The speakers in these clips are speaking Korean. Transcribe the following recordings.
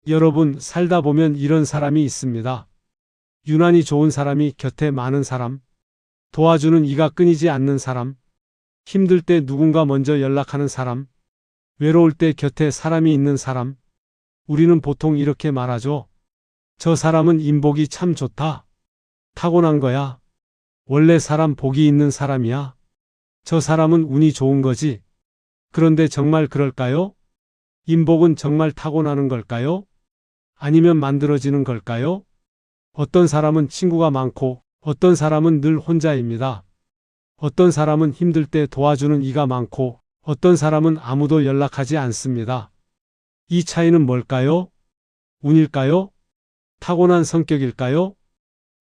여러분, 살다 보면 이런 사람이 있습니다. 유난히 좋은 사람이 곁에 많은 사람, 도와주는 이가 끊이지 않는 사람, 힘들 때 누군가 먼저 연락하는 사람, 외로울 때 곁에 사람이 있는 사람. 우리는 보통 이렇게 말하죠. 저 사람은 인복이 참 좋다. 타고난 거야. 원래 사람 복이 있는 사람이야. 저 사람은 운이 좋은 거지. 그런데 정말 그럴까요? 인복은 정말 타고나는 걸까요? 아니면 만들어지는 걸까요? 어떤 사람은 친구가 많고 어떤 사람은 늘 혼자입니다. 어떤 사람은 힘들 때 도와주는 이가 많고 어떤 사람은 아무도 연락하지 않습니다. 이 차이는 뭘까요? 운일까요? 타고난 성격일까요?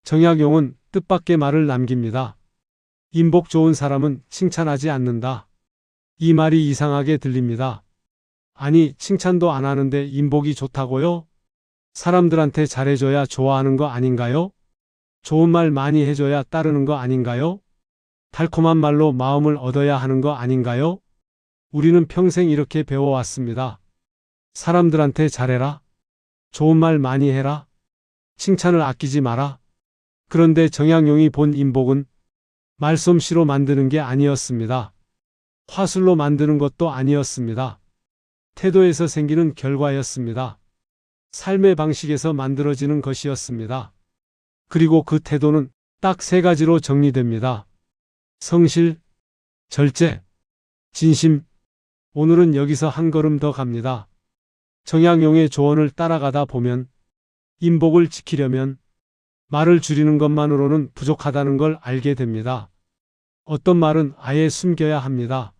정약용은 뜻밖의 말을 남깁니다. 인복 좋은 사람은 칭찬하지 않는다. 이 말이 이상하게 들립니다. 아니, 칭찬도 안 하는데 인복이 좋다고요? 사람들한테 잘해줘야 좋아하는 거 아닌가요? 좋은 말 많이 해줘야 따르는 거 아닌가요? 달콤한 말로 마음을 얻어야 하는 거 아닌가요? 우리는 평생 이렇게 배워왔습니다. 사람들한테 잘해라. 좋은 말 많이 해라. 칭찬을 아끼지 마라. 그런데 정약용이 본 인복은 말솜씨로 만드는 게 아니었습니다. 화술로 만드는 것도 아니었습니다. 태도에서 생기는 결과였습니다. 삶의 방식에서 만들어지는 것이었습니다. 그리고 그 태도는 딱 세 가지로 정리됩니다. 성실, 절제, 진심. 오늘은 여기서 한 걸음 더 갑니다. 정약용의 조언을 따라가다 보면 인복을 지키려면 말을 줄이는 것만으로는 부족하다는 걸 알게 됩니다. 어떤 말은 아예 숨겨야 합니다.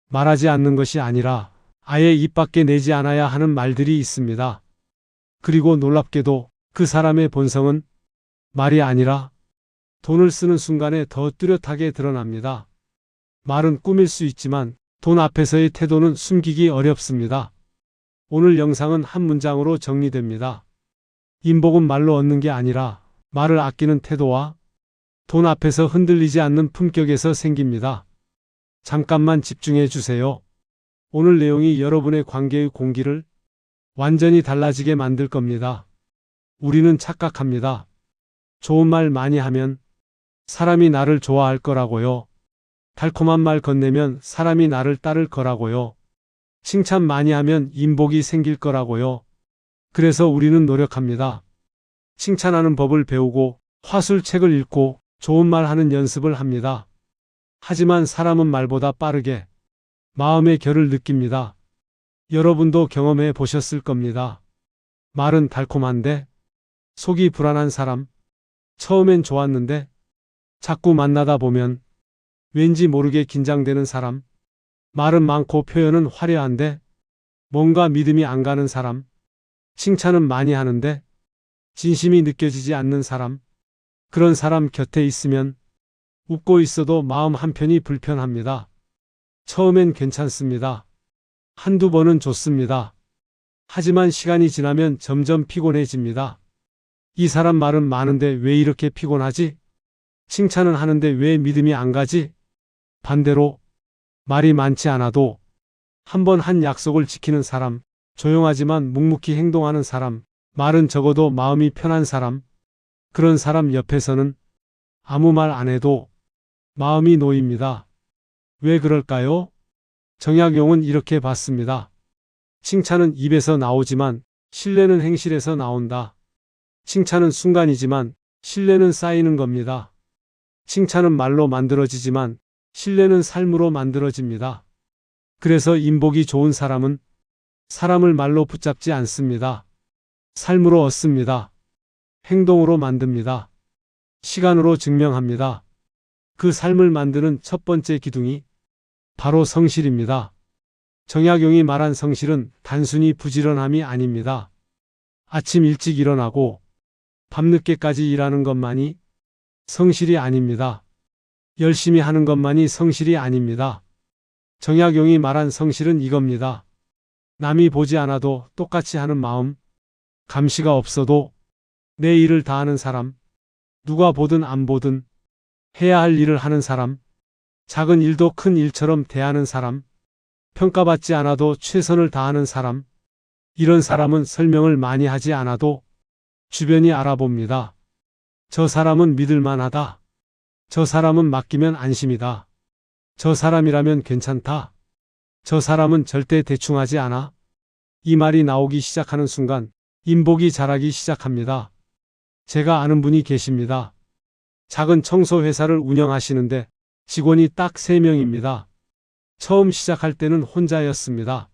말하지 않는 것이 아니라 아예 입 밖에 내지 않아야 하는 말들이 있습니다. 그리고 놀랍게도 그 사람의 본성은 말이 아니라 돈을 쓰는 순간에 더 뚜렷하게 드러납니다. 말은 꾸밀 수 있지만 돈 앞에서의 태도는 숨기기 어렵습니다. 오늘 영상은 한 문장으로 정리됩니다. 인복은 말로 얻는 게 아니라 말을 아끼는 태도와 돈 앞에서 흔들리지 않는 품격에서 생깁니다. 잠깐만 집중해 주세요. 오늘 내용이 여러분의 관계의 공기를 완전히 달라지게 만들 겁니다. 우리는 착각합니다. 좋은 말 많이 하면 사람이 나를 좋아할 거라고요. 달콤한 말 건네면 사람이 나를 따를 거라고요. 칭찬 많이 하면 인복이 생길 거라고요. 그래서 우리는 노력합니다. 칭찬하는 법을 배우고 화술책을 읽고 좋은 말 하는 연습을 합니다. 하지만 사람은 말보다 빠르게 마음의 결을 느낍니다. 여러분도 경험해 보셨을 겁니다. 말은 달콤한데 속이 불안한 사람, 처음엔 좋았는데 자꾸 만나다 보면 왠지 모르게 긴장되는 사람, 말은 많고 표현은 화려한데 뭔가 믿음이 안 가는 사람, 칭찬은 많이 하는데 진심이 느껴지지 않는 사람, 그런 사람 곁에 있으면 웃고 있어도 마음 한편이 불편합니다. 처음엔 괜찮습니다. 한두 번은 좋습니다. 하지만 시간이 지나면 점점 피곤해집니다. 이 사람 말은 많은데 왜 이렇게 피곤하지? 칭찬은 하는데 왜 믿음이 안 가지? 반대로 말이 많지 않아도 한번 한 약속을 지키는 사람, 조용하지만 묵묵히 행동하는 사람, 말은 적어도 마음이 편한 사람, 그런 사람 옆에서는 아무 말 안 해도 마음이 놓입니다. 왜 그럴까요? 정약용은 이렇게 봤습니다. 칭찬은 입에서 나오지만 신뢰는 행실에서 나온다. 칭찬은 순간이지만 신뢰는 쌓이는 겁니다. 칭찬은 말로 만들어지지만 신뢰는 삶으로 만들어집니다. 그래서 인복이 좋은 사람은 사람을 말로 붙잡지 않습니다. 삶으로 얻습니다. 행동으로 만듭니다. 시간으로 증명합니다. 그 삶을 만드는 첫 번째 기둥이 바로 성실입니다. 정약용이 말한 성실은 단순히 부지런함이 아닙니다. 아침 일찍 일어나고 밤늦게까지 일하는 것만이 성실이 아닙니다. 열심히 하는 것만이 성실이 아닙니다. 정약용이 말한 성실은 이겁니다. 남이 보지 않아도 똑같이 하는 마음, 감시가 없어도 내 일을 다하는 사람, 누가 보든 안 보든 해야 할 일을 하는 사람, 작은 일도 큰 일처럼 대하는 사람, 평가받지 않아도 최선을 다하는 사람, 이런 사람은 설명을 많이 하지 않아도 주변이 알아봅니다. 저 사람은 믿을만하다. 저 사람은 맡기면 안심이다. 저 사람이라면 괜찮다. 저 사람은 절대 대충하지 않아. 이 말이 나오기 시작하는 순간 인복이 자라기 시작합니다. 제가 아는 분이 계십니다. 작은 청소 회사를 운영하시는데 직원이 딱 3명입니다. 처음 시작할 때는 혼자였습니다.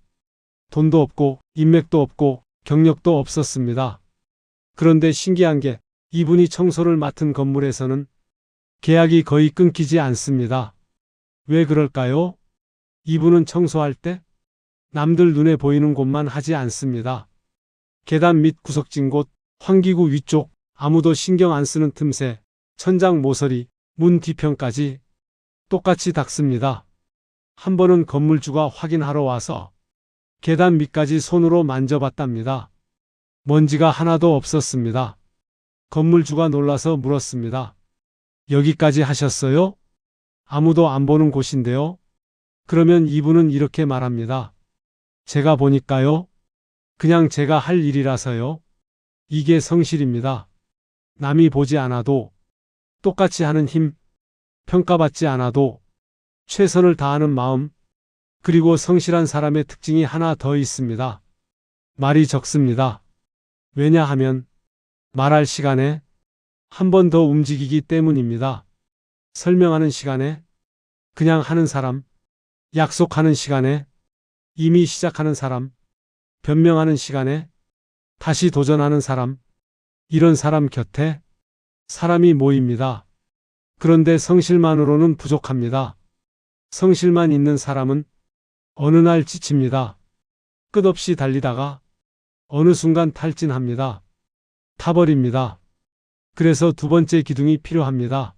돈도 없고 인맥도 없고 경력도 없었습니다. 그런데 신기한 게 이분이 청소를 맡은 건물에서는 계약이 거의 끊기지 않습니다. 왜 그럴까요? 이분은 청소할 때 남들 눈에 보이는 곳만 하지 않습니다. 계단 밑 구석진 곳, 환기구 위쪽, 아무도 신경 안 쓰는 틈새, 천장 모서리, 문 뒤편까지 똑같이 닦습니다. 한 번은 건물주가 확인하러 와서 계단 밑까지 손으로 만져봤답니다. 먼지가 하나도 없었습니다. 건물주가 놀라서 물었습니다. 여기까지 하셨어요? 아무도 안 보는 곳인데요. 그러면 이분은 이렇게 말합니다. 제가 보니까요. 그냥 제가 할 일이라서요. 이게 성실입니다. 남이 보지 않아도 똑같이 하는 힘, 평가받지 않아도 최선을 다하는 마음, 그리고 성실한 사람의 특징이 하나 더 있습니다. 말이 적습니다. 왜냐하면 말할 시간에 한 번 더 움직이기 때문입니다. 설명하는 시간에 그냥 하는 사람, 약속하는 시간에 이미 시작하는 사람, 변명하는 시간에 다시 도전하는 사람, 이런 사람 곁에 사람이 모입니다. 그런데 성실만으로는 부족합니다. 성실만 있는 사람은 어느 날 지칩니다. 끝없이 달리다가 어느 순간 탈진합니다. 타버립니다. 그래서 두 번째 기둥이 필요합니다.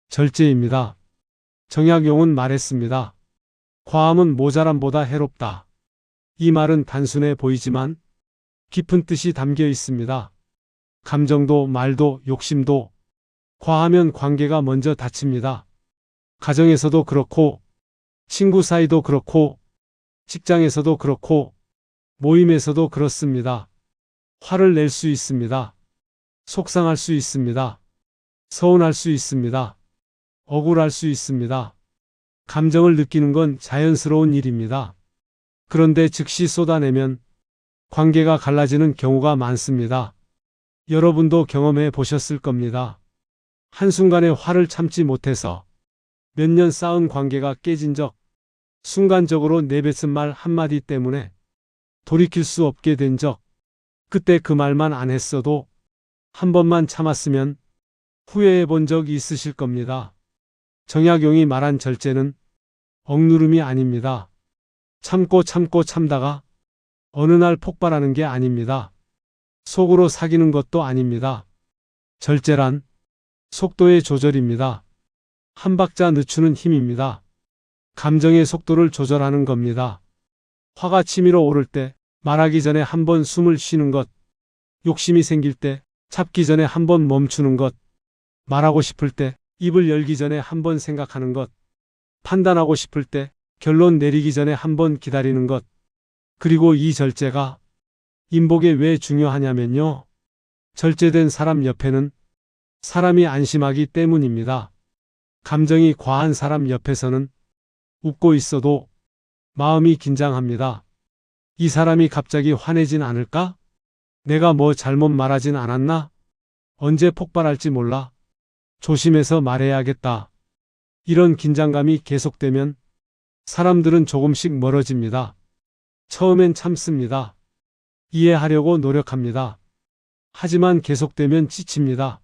절제입니다. 정약용은 말했습니다. 과함은 모자람보다 해롭다. 이 말은 단순해 보이지만 깊은 뜻이 담겨 있습니다. 감정도 말도 욕심도 과하면 관계가 먼저 다칩니다. 가정에서도 그렇고 친구 사이도 그렇고 직장에서도 그렇고 모임에서도 그렇습니다. 화를 낼 수 있습니다. 속상할 수 있습니다. 서운할 수 있습니다. 억울할 수 있습니다. 감정을 느끼는 건 자연스러운 일입니다. 그런데 즉시 쏟아내면 관계가 갈라지는 경우가 많습니다. 여러분도 경험해 보셨을 겁니다. 한순간에 화를 참지 못해서 몇 년 쌓은 관계가 깨진 적, 순간적으로 내뱉은 말 한마디 때문에 돌이킬 수 없게 된 적, 그때 그 말만 안 했어도 한 번만 참았으면 후회해 본 적 있으실 겁니다. 정약용이 말한 절제는 억누름이 아닙니다. 참고 참다가 어느 날 폭발하는 게 아닙니다. 속으로 사귀는 것도 아닙니다. 절제란 속도의 조절입니다. 한 박자 늦추는 힘입니다. 감정의 속도를 조절하는 겁니다. 화가 치밀어 오를 때 말하기 전에 한 번 숨을 쉬는 것, 욕심이 생길 때 참기 전에 한 번 멈추는 것, 말하고 싶을 때 입을 열기 전에 한 번 생각하는 것, 판단하고 싶을 때 결론 내리기 전에 한 번 기다리는 것, 그리고 이 절제가 인복에 왜 중요하냐면요. 절제된 사람 옆에는 사람이 안심하기 때문입니다. 감정이 과한 사람 옆에서는 웃고 있어도 마음이 긴장합니다. 이 사람이 갑자기 화내진 않을까? 내가 뭐 잘못 말하진 않았나? 언제 폭발할지 몰라. 조심해서 말해야겠다. 이런 긴장감이 계속되면 사람들은 조금씩 멀어집니다. 처음엔 참습니다. 이해하려고 노력합니다. 하지만 계속되면 지칩니다.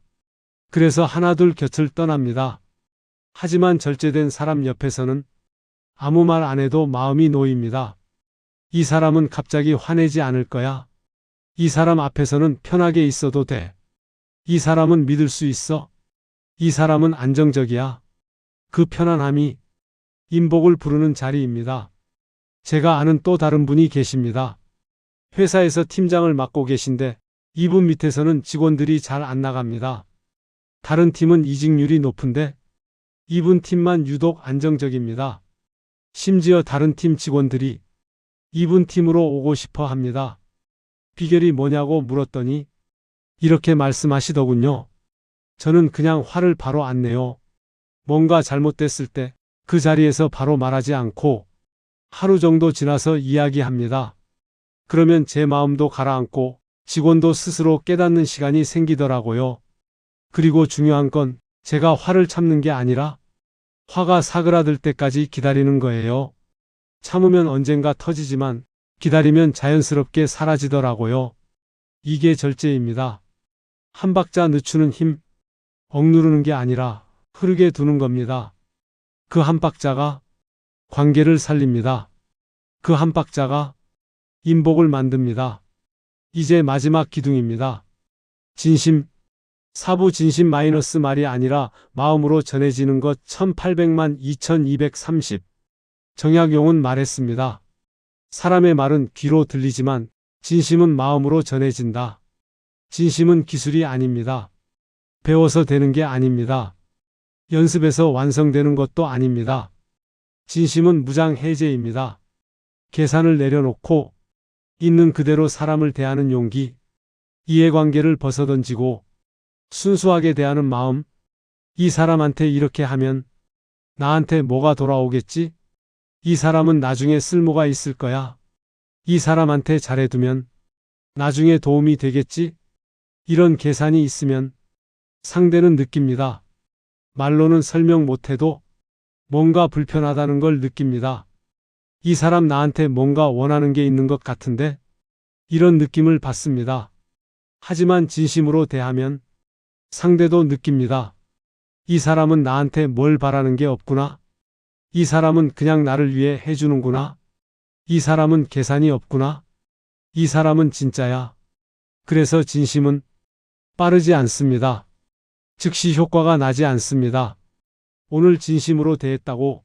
그래서 하나둘 곁을 떠납니다. 하지만 절제된 사람 옆에서는 아무 말 안 해도 마음이 놓입니다. 이 사람은 갑자기 화내지 않을 거야. 이 사람 앞에서는 편하게 있어도 돼. 이 사람은 믿을 수 있어. 이 사람은 안정적이야. 그 편안함이 인복을 부르는 자리입니다. 제가 아는 또 다른 분이 계십니다. 회사에서 팀장을 맡고 계신데 이분 밑에서는 직원들이 잘 안 나갑니다. 다른 팀은 이직률이 높은데 이분 팀만 유독 안정적입니다. 심지어 다른 팀 직원들이 이분 팀으로 오고 싶어 합니다. 비결이 뭐냐고 물었더니 이렇게 말씀하시더군요. 저는 그냥 화를 바로 안 내요. 뭔가 잘못됐을 때 그 자리에서 바로 말하지 않고 하루 정도 지나서 이야기합니다. 그러면 제 마음도 가라앉고 직원도 스스로 깨닫는 시간이 생기더라고요. 그리고 중요한 건 제가 화를 참는 게 아니라 화가 사그라들 때까지 기다리는 거예요. 참으면 언젠가 터지지만 기다리면 자연스럽게 사라지더라고요. 이게 절제입니다. 한 박자 늦추는 힘, 억누르는 게 아니라 흐르게 두는 겁니다. 그 한 박자가 관계를 살립니다. 그 한 박자가 인복을 만듭니다. 이제 마지막 기둥입니다. 진심, 사부 진심 마이너스 말이 아니라 마음으로 전해지는 것 1800만 2230. 정약용은 말했습니다. 사람의 말은 귀로 들리지만 진심은 마음으로 전해진다. 진심은 기술이 아닙니다. 배워서 되는 게 아닙니다. 연습해서 완성되는 것도 아닙니다. 진심은 무장해제입니다. 계산을 내려놓고 있는 그대로 사람을 대하는 용기, 이해관계를 벗어던지고 순수하게 대하는 마음, 이 사람한테 이렇게 하면 나한테 뭐가 돌아오겠지? 이 사람은 나중에 쓸모가 있을 거야. 이 사람한테 잘해두면 나중에 도움이 되겠지? 이런 계산이 있으면 상대는 느낍니다. 말로는 설명 못해도 뭔가 불편하다는 걸 느낍니다. 이 사람 나한테 뭔가 원하는 게 있는 것 같은데? 이런 느낌을 받습니다. 하지만 진심으로 대하면 상대도 느낍니다. 이 사람은 나한테 뭘 바라는 게 없구나. 이 사람은 그냥 나를 위해 해주는구나. 이 사람은 계산이 없구나. 이 사람은 진짜야. 그래서 진심은 빠르지 않습니다. 즉시 효과가 나지 않습니다. 오늘 진심으로 대했다고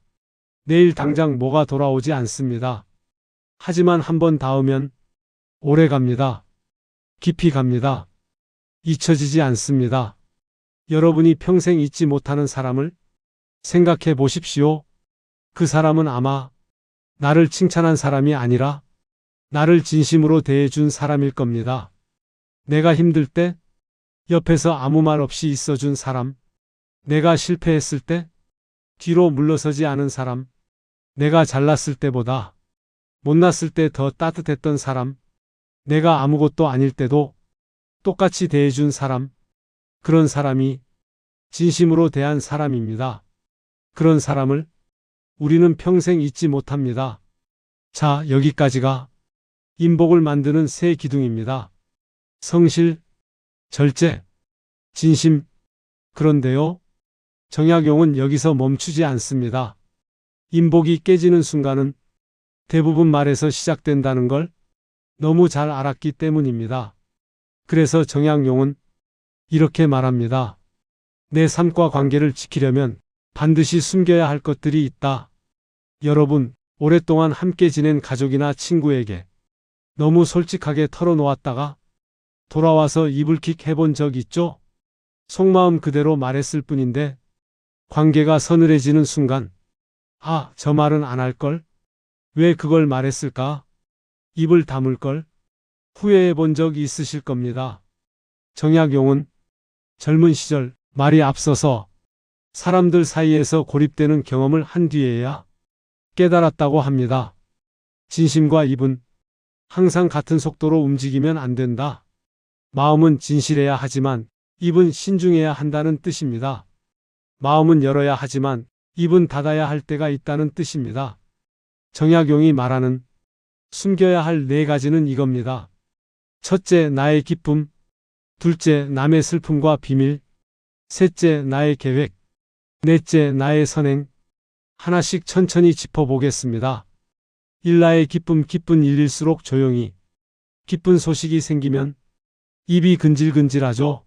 내일 당장 뭐가 돌아오지 않습니다. 하지만 한번 닿으면 오래 갑니다. 깊이 갑니다. 잊혀지지 않습니다. 여러분이 평생 잊지 못하는 사람을 생각해 보십시오. 그 사람은 아마 나를 칭찬한 사람이 아니라 나를 진심으로 대해준 사람일 겁니다. 내가 힘들 때 옆에서 아무 말 없이 있어준 사람, 내가 실패했을 때 뒤로 물러서지 않은 사람, 내가 잘났을 때보다 못났을 때 더 따뜻했던 사람, 내가 아무것도 아닐 때도 똑같이 대해준 사람, 그런 사람이 진심으로 대한 사람입니다. 그런 사람을 우리는 평생 잊지 못합니다. 자, 여기까지가 인복을 만드는 세 기둥입니다. 성실, 절제, 진심. 그런데요, 정약용은 여기서 멈추지 않습니다. 인복이 깨지는 순간은 대부분 말에서 시작된다는 걸 너무 잘 알았기 때문입니다. 그래서 정약용은 이렇게 말합니다. 내 삶과 관계를 지키려면 반드시 숨겨야 할 것들이 있다. 여러분, 오랫동안 함께 지낸 가족이나 친구에게 너무 솔직하게 털어놓았다가 돌아와서 이불킥 해본 적 있죠? 속마음 그대로 말했을 뿐인데 관계가 서늘해지는 순간 아, 저 말은 안 할걸? 왜 그걸 말했을까? 입을 다물걸? 후회해 본 적 있으실 겁니다. 정약용은 젊은 시절 말이 앞서서 사람들 사이에서 고립되는 경험을 한 뒤에야 깨달았다고 합니다. 진심과 입은 항상 같은 속도로 움직이면 안 된다. 마음은 진실해야 하지만 입은 신중해야 한다는 뜻입니다. 마음은 열어야 하지만 입은 닫아야 할 때가 있다는 뜻입니다. 정약용이 말하는 숨겨야 할 네 가지는 이겁니다. 첫째, 나의 기쁨. 둘째, 남의 슬픔과 비밀. 셋째, 나의 계획. 넷째, 나의 선행. 하나씩 천천히 짚어보겠습니다. 1. 나의 기쁨. 기쁜 일일수록 조용히. 기쁜 소식이 생기면 입이 근질근질하죠.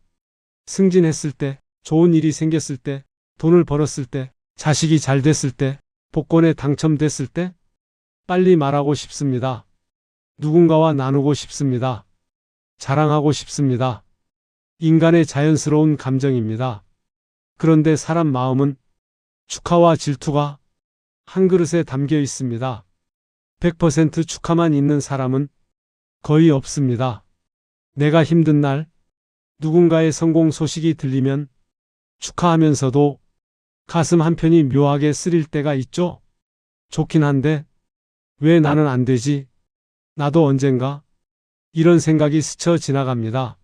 승진했을 때, 좋은 일이 생겼을 때, 돈을 벌었을 때, 자식이 잘 됐을 때, 복권에 당첨됐을 때 빨리 말하고 싶습니다. 누군가와 나누고 싶습니다. 자랑하고 싶습니다. 인간의 자연스러운 감정입니다. 그런데 사람 마음은 축하와 질투가 한 그릇에 담겨 있습니다. 100% 축하만 있는 사람은 거의 없습니다. 내가 힘든 날, 누군가의 성공 소식이 들리면 축하하면서도 가슴 한편이 묘하게 쓰릴 때가 있죠. 좋긴 한데 왜 나는 안 되지? 나도 언젠가? 이런 생각이 스쳐 지나갑니다.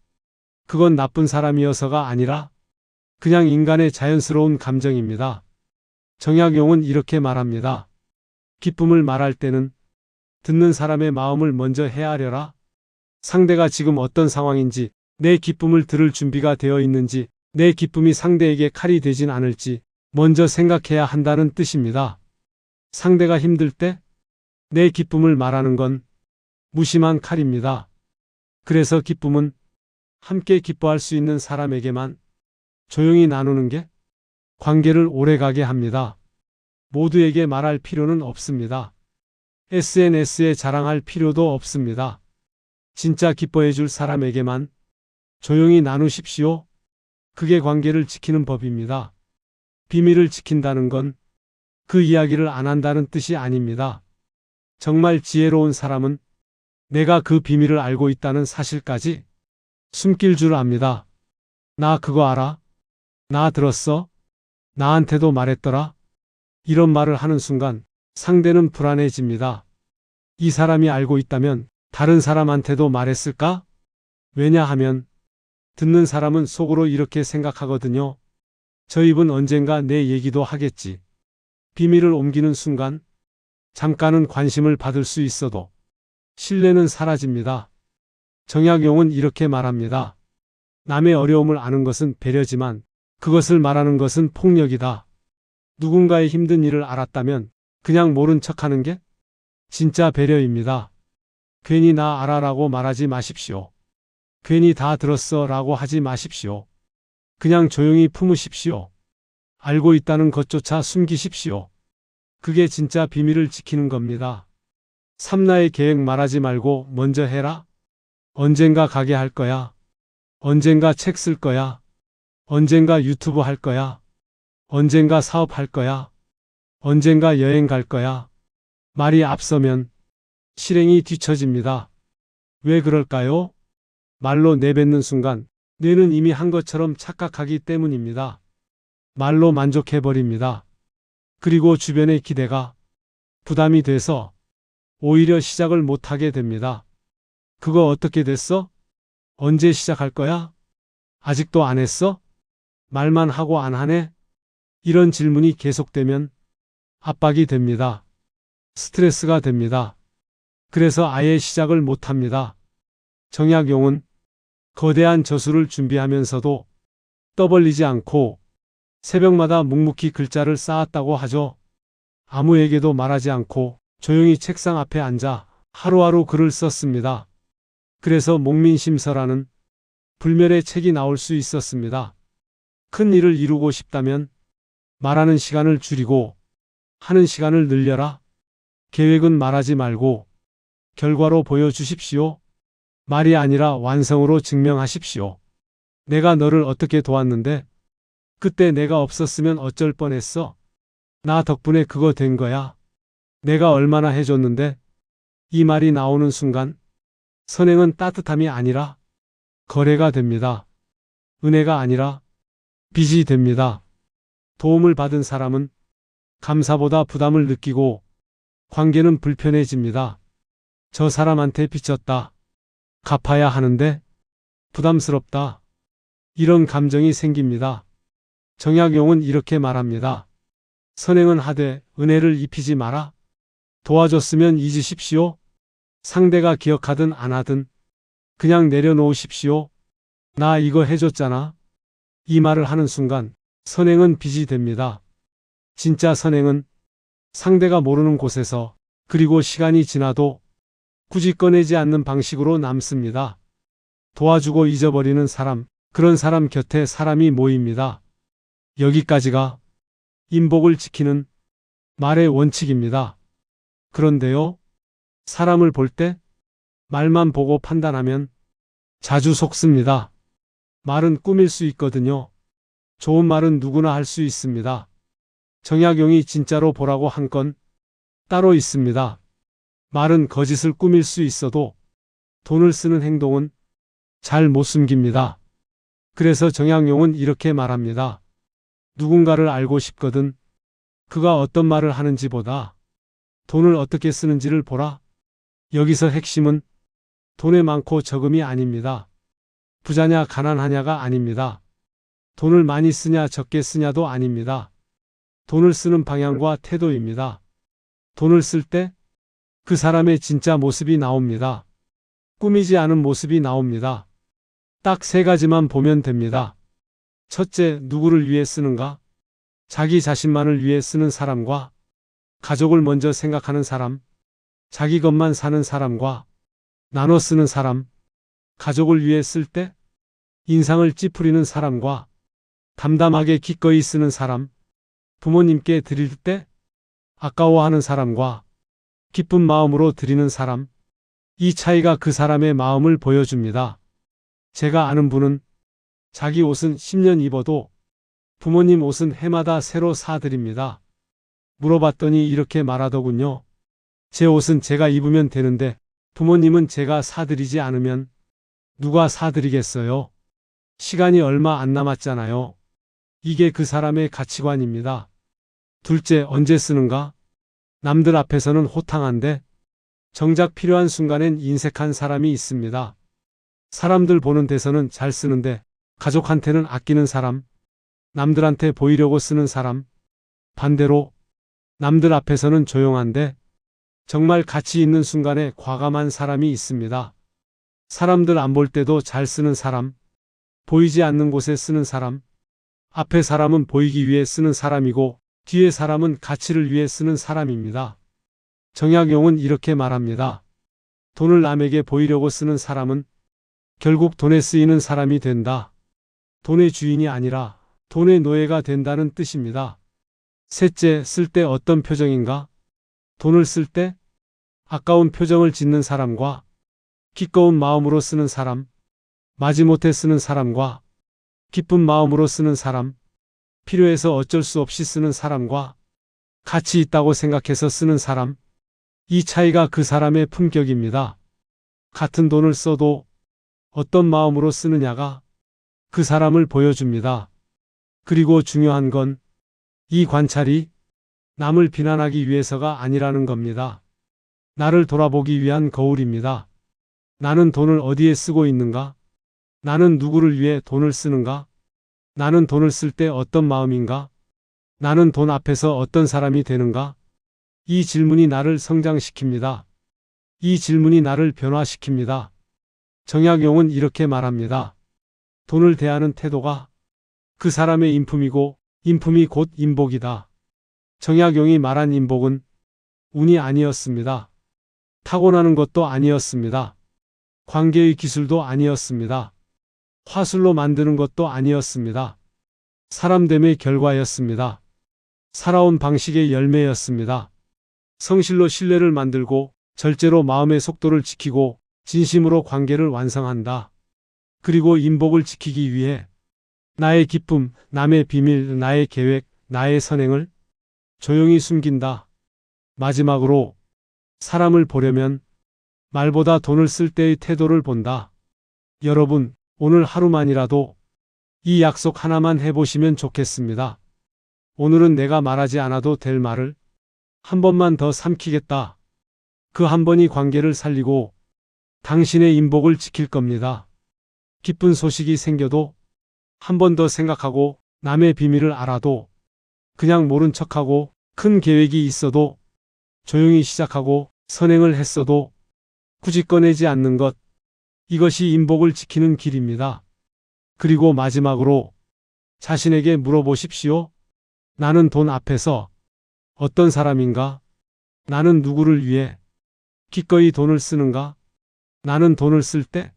그건 나쁜 사람이어서가 아니라 그냥 인간의 자연스러운 감정입니다. 정약용은 이렇게 말합니다. 기쁨을 말할 때는 듣는 사람의 마음을 먼저 헤아려라. 상대가 지금 어떤 상황인지, 내 기쁨을 들을 준비가 되어 있는지, 내 기쁨이 상대에게 칼이 되진 않을지 먼저 생각해야 한다는 뜻입니다. 상대가 힘들 때 내 기쁨을 말하는 건 무심한 칼입니다. 그래서 기쁨은 함께 기뻐할 수 있는 사람에게만 조용히 나누는 게 관계를 오래가게 합니다. 모두에게 말할 필요는 없습니다. SNS에 자랑할 필요도 없습니다. 진짜 기뻐해 줄 사람에게만 조용히 나누십시오. 그게 관계를 지키는 법입니다. 비밀을 지킨다는 건 그 이야기를 안 한다는 뜻이 아닙니다. 정말 지혜로운 사람은 내가 그 비밀을 알고 있다는 사실까지 숨길 줄 압니다. 나 그거 알아? 나 들었어? 나한테도 말했더라? 이런 말을 하는 순간 상대는 불안해집니다. 이 사람이 알고 있다면 다른 사람한테도 말했을까? 왜냐하면 듣는 사람은 속으로 이렇게 생각하거든요. 저 입은 언젠가 내 얘기도 하겠지. 비밀을 옮기는 순간 잠깐은 관심을 받을 수 있어도 신뢰는 사라집니다. 정약용은 이렇게 말합니다. 남의 어려움을 아는 것은 배려지만 그것을 말하는 것은 폭력이다. 누군가의 힘든 일을 알았다면 그냥 모른 척하는 게 진짜 배려입니다. 괜히 나 알아라고 말하지 마십시오. 괜히 다 들었어 라고 하지 마십시오. 그냥 조용히 품으십시오. 알고 있다는 것조차 숨기십시오. 그게 진짜 비밀을 지키는 겁니다. 삼라의 계획 말하지 말고 먼저 해라. 언젠가 가게 할 거야. 언젠가 책 쓸 거야. 언젠가 유튜브 할 거야. 언젠가 사업할 거야. 언젠가 여행 갈 거야. 말이 앞서면 실행이 뒤처집니다. 왜 그럴까요? 말로 내뱉는 순간 뇌는 이미 한 것처럼 착각하기 때문입니다. 말로 만족해버립니다. 그리고 주변의 기대가 부담이 돼서 오히려 시작을 못하게 됩니다. 그거 어떻게 됐어? 언제 시작할 거야? 아직도 안 했어? 말만 하고 안 하네? 이런 질문이 계속되면 압박이 됩니다. 스트레스가 됩니다. 그래서 아예 시작을 못합니다. 정약용은 거대한 저수를 준비하면서도 떠벌리지 않고 새벽마다 묵묵히 글자를 쌓았다고 하죠. 아무에게도 말하지 않고 조용히 책상 앞에 앉아 하루하루 글을 썼습니다. 그래서 목민심서라는 불멸의 책이 나올 수 있었습니다. 큰 일을 이루고 싶다면 말하는 시간을 줄이고 하는 시간을 늘려라. 계획은 말하지 말고 결과로 보여주십시오. 말이 아니라 완성으로 증명하십시오. 내가 너를 어떻게 도왔는데? 그때 내가 없었으면 어쩔 뻔했어? 나 덕분에 그거 된 거야. 내가 얼마나 해줬는데? 이 말이 나오는 순간 선행은 따뜻함이 아니라 거래가 됩니다. 은혜가 아니라 빚이 됩니다. 도움을 받은 사람은 감사보다 부담을 느끼고 관계는 불편해집니다. 저 사람한테 빚졌다. 갚아야 하는데 부담스럽다. 이런 감정이 생깁니다. 정약용은 이렇게 말합니다. 선행은 하되 은혜를 입히지 마라. 도와줬으면 잊으십시오. 상대가 기억하든 안 하든 그냥 내려놓으십시오. 나 이거 해줬잖아. 이 말을 하는 순간 선행은 빚이 됩니다. 진짜 선행은 상대가 모르는 곳에서 그리고 시간이 지나도 굳이 꺼내지 않는 방식으로 남습니다. 도와주고 잊어버리는 사람, 그런 사람 곁에 사람이 모입니다. 여기까지가 인복을 지키는 말의 원칙입니다. 그런데요, 사람을 볼 때 말만 보고 판단하면 자주 속습니다. 말은 꾸밀 수 있거든요. 좋은 말은 누구나 할 수 있습니다. 정약용이 진짜로 보라고 한 건 따로 있습니다. 말은 거짓을 꾸밀 수 있어도 돈을 쓰는 행동은 잘 못 숨깁니다. 그래서 정약용은 이렇게 말합니다. 누군가를 알고 싶거든 그가 어떤 말을 하는지 보다 돈을 어떻게 쓰는지를 보라. 여기서 핵심은 돈의 많고 적음이 아닙니다. 부자냐 가난하냐가 아닙니다. 돈을 많이 쓰냐 적게 쓰냐도 아닙니다. 돈을 쓰는 방향과 태도입니다. 돈을 쓸 때 그 사람의 진짜 모습이 나옵니다. 꾸미지 않은 모습이 나옵니다. 딱 세 가지만 보면 됩니다. 첫째, 누구를 위해 쓰는가? 자기 자신만을 위해 쓰는 사람과 가족을 먼저 생각하는 사람, 자기 것만 사는 사람과 나눠 쓰는 사람, 가족을 위해 쓸 때 인상을 찌푸리는 사람과 담담하게 기꺼이 쓰는 사람, 부모님께 드릴 때 아까워하는 사람과 기쁜 마음으로 드리는 사람, 이 차이가 그 사람의 마음을 보여줍니다. 제가 아는 분은 자기 옷은 10년 입어도 부모님 옷은 해마다 새로 사드립니다. 물어봤더니 이렇게 말하더군요. 제 옷은 제가 입으면 되는데 부모님은 제가 사드리지 않으면 누가 사드리겠어요? 시간이 얼마 안 남았잖아요. 이게 그 사람의 가치관입니다. 둘째, 언제 쓰는가? 남들 앞에서는 호탕한데 정작 필요한 순간엔 인색한 사람이 있습니다. 사람들 보는 데서는 잘 쓰는데 가족한테는 아끼는 사람, 남들한테 보이려고 쓰는 사람, 반대로 남들 앞에서는 조용한데 정말 가치 있는 순간에 과감한 사람이 있습니다. 사람들 안 볼 때도 잘 쓰는 사람, 보이지 않는 곳에 쓰는 사람, 앞에 사람은 보이기 위해 쓰는 사람이고 뒤에 사람은 가치를 위해 쓰는 사람입니다. 정약용은 이렇게 말합니다. 돈을 남에게 보이려고 쓰는 사람은 결국 돈에 쓰이는 사람이 된다. 돈의 주인이 아니라 돈의 노예가 된다는 뜻입니다. 셋째, 쓸 때 어떤 표정인가? 돈을 쓸 때 아까운 표정을 짓는 사람과 기꺼운 마음으로 쓰는 사람, 마지못해 쓰는 사람과 기쁜 마음으로 쓰는 사람, 필요해서 어쩔 수 없이 쓰는 사람과 가치 있다고 생각해서 쓰는 사람, 이 차이가 그 사람의 품격입니다. 같은 돈을 써도 어떤 마음으로 쓰느냐가 그 사람을 보여줍니다. 그리고 중요한 건 이 관찰이 남을 비난하기 위해서가 아니라는 겁니다. 나를 돌아보기 위한 거울입니다. 나는 돈을 어디에 쓰고 있는가? 나는 누구를 위해 돈을 쓰는가? 나는 돈을 쓸 때 어떤 마음인가? 나는 돈 앞에서 어떤 사람이 되는가? 이 질문이 나를 성장시킵니다. 이 질문이 나를 변화시킵니다. 정약용은 이렇게 말합니다. 돈을 대하는 태도가 그 사람의 인품이고 인품이 곧 인복이다. 정약용이 말한 인복은 운이 아니었습니다. 타고나는 것도 아니었습니다. 관계의 기술도 아니었습니다. 화술로 만드는 것도 아니었습니다. 사람됨의 결과였습니다. 살아온 방식의 열매였습니다. 성실로 신뢰를 만들고 절제로 마음의 속도를 지키고 진심으로 관계를 완성한다. 그리고 인복을 지키기 위해 나의 기쁨, 남의 비밀, 나의 계획, 나의 선행을 조용히 숨긴다. 마지막으로 사람을 보려면 말보다 돈을 쓸 때의 태도를 본다. 여러분, 오늘 하루만이라도 이 약속 하나만 해보시면 좋겠습니다. 오늘은 내가 말하지 않아도 될 말을 한 번만 더 삼키겠다. 그 한 번이 관계를 살리고 당신의 인복을 지킬 겁니다. 기쁜 소식이 생겨도 한 번 더 생각하고 남의 비밀을 알아도 그냥 모른 척하고 큰 계획이 있어도 조용히 시작하고 선행을 했어도 굳이 꺼내지 않는 것, 이것이 인복을 지키는 길입니다. 그리고 마지막으로 자신에게 물어보십시오. 나는 돈 앞에서 어떤 사람인가? 나는 누구를 위해 기꺼이 돈을 쓰는가? 나는 돈을 쓸 때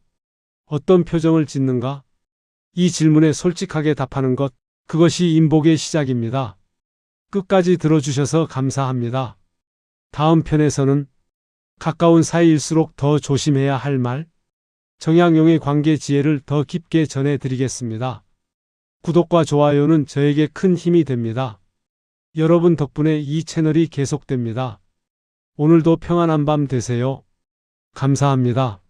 어떤 표정을 짓는가? 이 질문에 솔직하게 답하는 것, 그것이 인복의 시작입니다. 끝까지 들어주셔서 감사합니다. 다음 편에서는 가까운 사이일수록 더 조심해야 할 말, 정약용의 관계 지혜를 더 깊게 전해드리겠습니다. 구독과 좋아요는 저에게 큰 힘이 됩니다. 여러분 덕분에 이 채널이 계속됩니다. 오늘도 평안한 밤 되세요. 감사합니다.